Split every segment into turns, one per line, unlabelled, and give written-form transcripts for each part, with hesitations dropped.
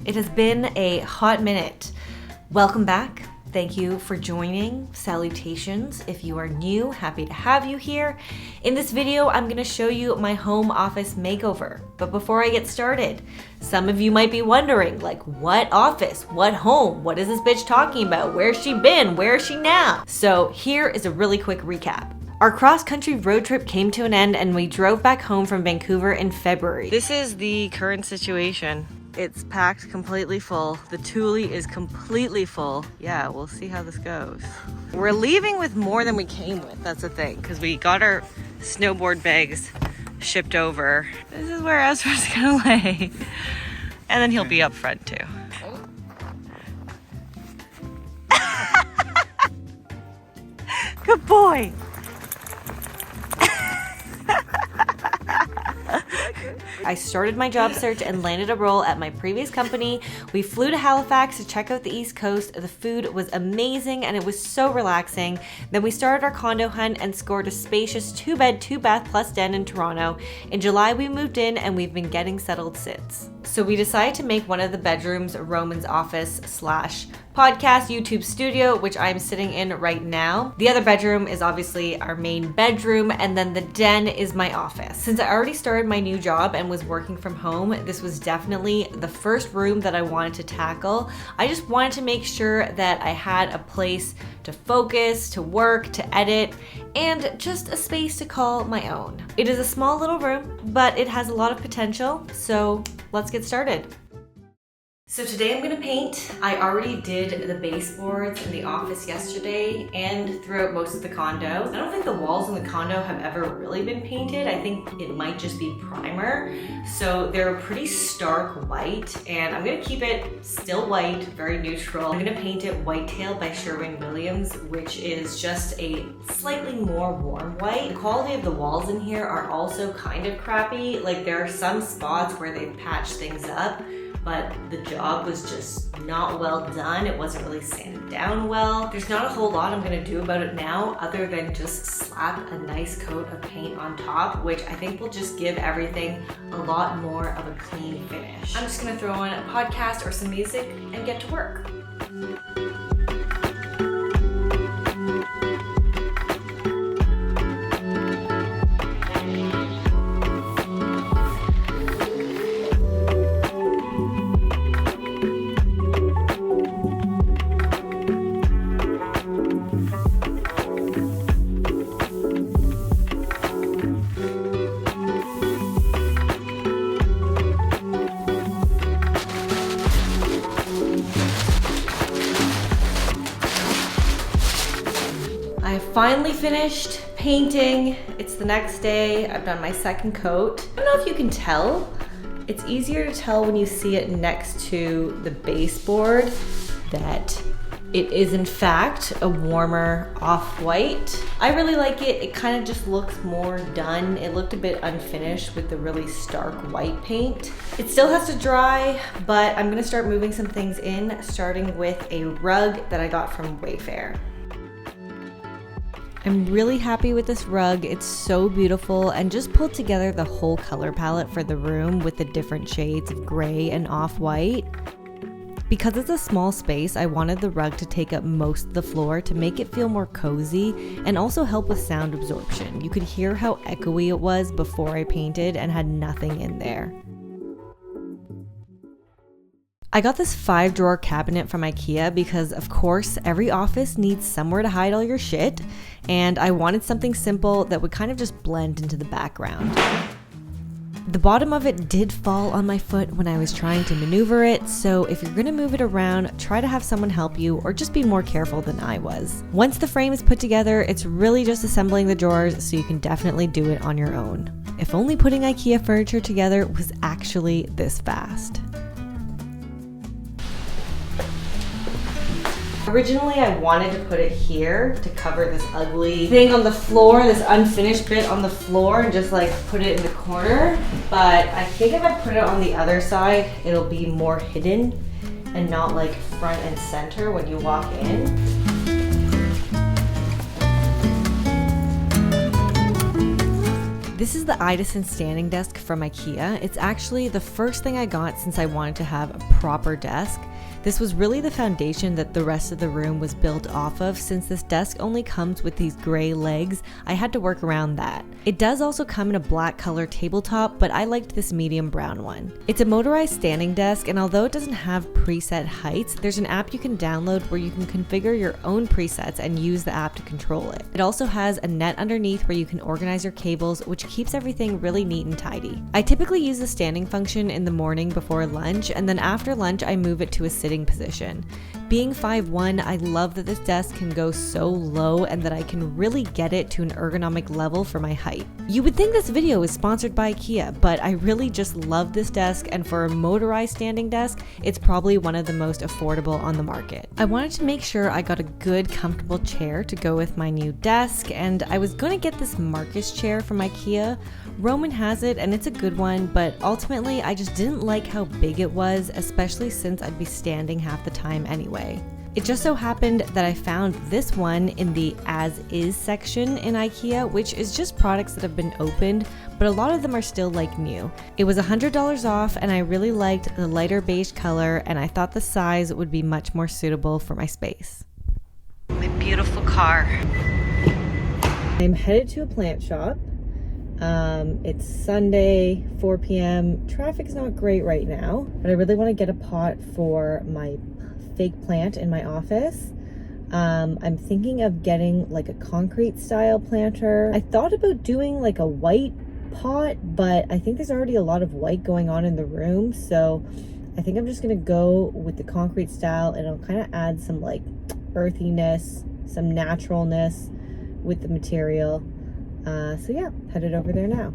It has been a hot minute. Welcome back. Thank you for joining. Salutations. If you are new, happy to have you here. In this video, I'm going to show you my home office makeover. But before I get started, some of you might be wondering, like, what office? What home? What is this bitch talking about? Where's she been? Where is she now? So here is a really quick recap. Our cross-country road trip came to an end and we drove back home from Vancouver in February. This is the current situation. It's packed completely full. The Thule is completely full. Yeah, we'll see how this goes. We're leaving with more than we came with, that's the thing, because we got our snowboard bags shipped over. This is where Ezra's gonna lay. And then he'll be up front too. Good boy. I started my job search and landed a role at my previous company. We flew to Halifax to check out the East Coast. The food was amazing and it was so relaxing. Then we started our condo hunt and scored a spacious 2-bed, 2-bath plus den in Toronto. In July we moved in and we've been getting settled since. So we decided to make one of the bedrooms Roman's office / podcast YouTube studio, which I'm sitting in right now. The other bedroom is obviously our main bedroom, and then the den is my office. Since I already started my new job and was working from home, this was definitely the first room that I wanted to tackle. I just wanted to make sure that I had a place to focus, to work, to edit, and just a space to call my own. It is a small little room, but it has a lot of potential, so let's get started. So today I'm gonna paint. I already did the baseboards in the office yesterday and throughout most of the condo. I don't think the walls in the condo have ever really been painted. I think it might just be primer. So they're pretty stark white, and I'm gonna keep it still white, very neutral. I'm gonna paint it Whitetail by Sherwin-Williams, which is just a slightly more warm white. The quality of the walls in here are also kind of crappy. Like, there are some spots where they've patched things up, but the job was just not well done. It wasn't really sanded down well. There's not a whole lot I'm gonna do about it now other than just slap a nice coat of paint on top, which I think will just give everything a lot more of a clean finish. I'm just gonna throw on a podcast or some music and get to work. Finally finished painting. It's the next day. I've done my second coat. I don't know if you can tell. It's easier to tell when you see it next to the baseboard that it is in fact a warmer off-white. I really like it. It kind of just looks more done. It looked a bit unfinished with the really stark white paint. It still has to dry, but I'm gonna start moving some things in, starting with a rug that I got from Wayfair. I'm really happy with this rug. It's so beautiful and just pulled together the whole color palette for the room with the different shades of gray and off-white. Because it's a small space, I wanted the rug to take up most of the floor to make it feel more cozy and also help with sound absorption. You could hear how echoey it was before I painted and had nothing in there. I got this 5-drawer cabinet from IKEA because, of course, every office needs somewhere to hide all your shit, and I wanted something simple that would kind of just blend into the background. The bottom of it did fall on my foot when I was trying to maneuver it, so if you're gonna move it around, try to have someone help you or just be more careful than I was. Once the frame is put together, it's really just assembling the drawers, so you can definitely do it on your own. If only putting IKEA furniture together was actually this fast. Originally, I wanted to put it here to cover this ugly thing on the floor, this unfinished bit on the floor, and just like put it in the corner. But I think if I put it on the other side, it'll be more hidden and not like front and center when you walk in. This is the Idison standing desk from IKEA. It's actually the first thing I got since I wanted to have a proper desk. This was really the foundation that the rest of the room was built off of. Since this desk only comes with these gray legs, I had to work around that. It does also come in a black color tabletop, but I liked this medium brown one. It's a motorized standing desk, and although it doesn't have preset heights, there's an app you can download where you can configure your own presets and use the app to control it. It also has a net underneath where you can organize your cables, which keeps everything really neat and tidy. I typically use the standing function in the morning before lunch, and then after lunch I move it to a sitting position. Being 5'1", I love that this desk can go so low and that I can really get it to an ergonomic level for my height. You would think this video is sponsored by IKEA, but I really just love this desk, and for a motorized standing desk, it's probably one of the most affordable on the market. I wanted to make sure I got a good, comfortable chair to go with my new desk, and I was going to get this Marcus chair from IKEA. Roman has it and it's a good one, but ultimately I just didn't like how big it was, especially since I'd be standing half the time anyway. It just so happened that I found this one in the as is section in IKEA, which is just products that have been opened, but a lot of them are still like new. It was $100 off, and I really liked the lighter beige color, and I thought the size would be much more suitable for my space. My beautiful car. I'm headed to a plant shop. It's Sunday, 4 p.m. Traffic's not great right now, but I really want to get a pot for my fake plant in my office. I'm thinking of getting like a concrete style planter. I thought about doing like a white pot, but I think there's already a lot of white going on in the room, so I think I'm just gonna go with the concrete style, and I'll kind of add some like earthiness, some naturalness with the material. So yeah, headed over there now.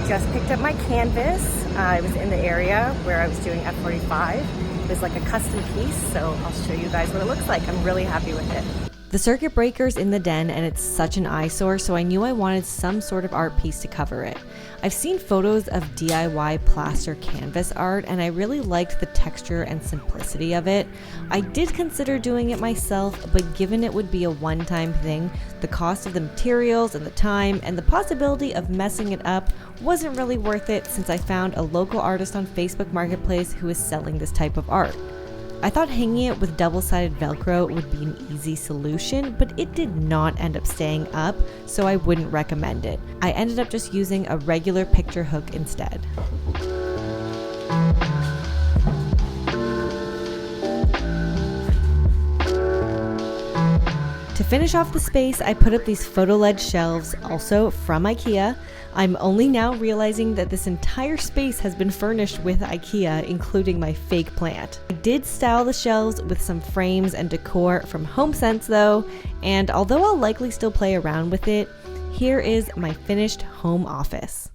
Just picked up my canvas. I was in the area where I was doing F45. It was like a custom piece, so I'll show you guys what it looks like. I'm really happy with it. The circuit breaker's in the den, and it's such an eyesore, so I knew I wanted some sort of art piece to cover it. I've seen photos of DIY plaster canvas art, and I really liked the texture and simplicity of it. I did consider doing it myself, but given it would be a one-time thing, the cost of the materials and the time and the possibility of messing it up wasn't really worth it, since I found a local artist on Facebook Marketplace who is selling this type of art. I thought hanging it with double-sided Velcro would be an easy solution, but it did not end up staying up, so I wouldn't recommend it. I ended up just using a regular picture hook instead. To finish off the space, I put up these photo-led shelves, also from IKEA. I'm only now realizing that this entire space has been furnished with IKEA, including my fake plant. I did style the shelves with some frames and decor from HomeSense though, and although I'll likely still play around with it, here is my finished home office.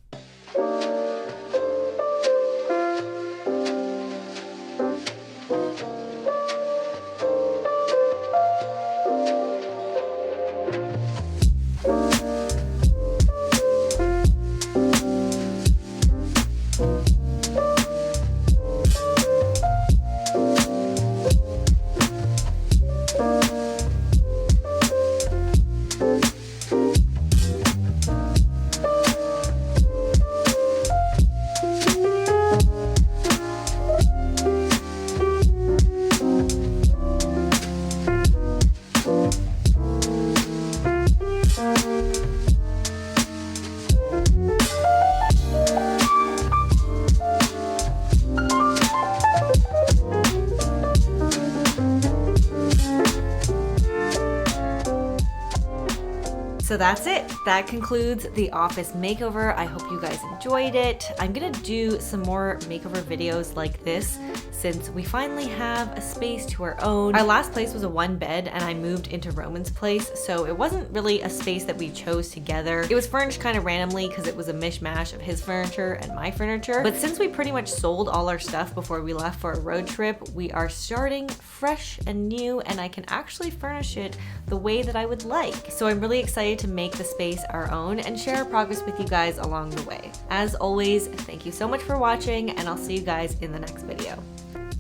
So that's it. That concludes the office makeover. I hope you guys enjoyed it. I'm gonna do some more makeover videos like this since we finally have a space to our own. Our last place was a 1-bed and I moved into Roman's place, so it wasn't really a space that we chose together. It was furnished kind of randomly because it was a mishmash of his furniture and my furniture. But since we pretty much sold all our stuff before we left for a road trip, we are starting fresh and new, and I can actually furnish it the way that I would like. So I'm really excited to make the space our own and share our progress with you guys along the way. As always, thank you so much for watching, and I'll see you guys in the next video.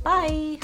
Bye!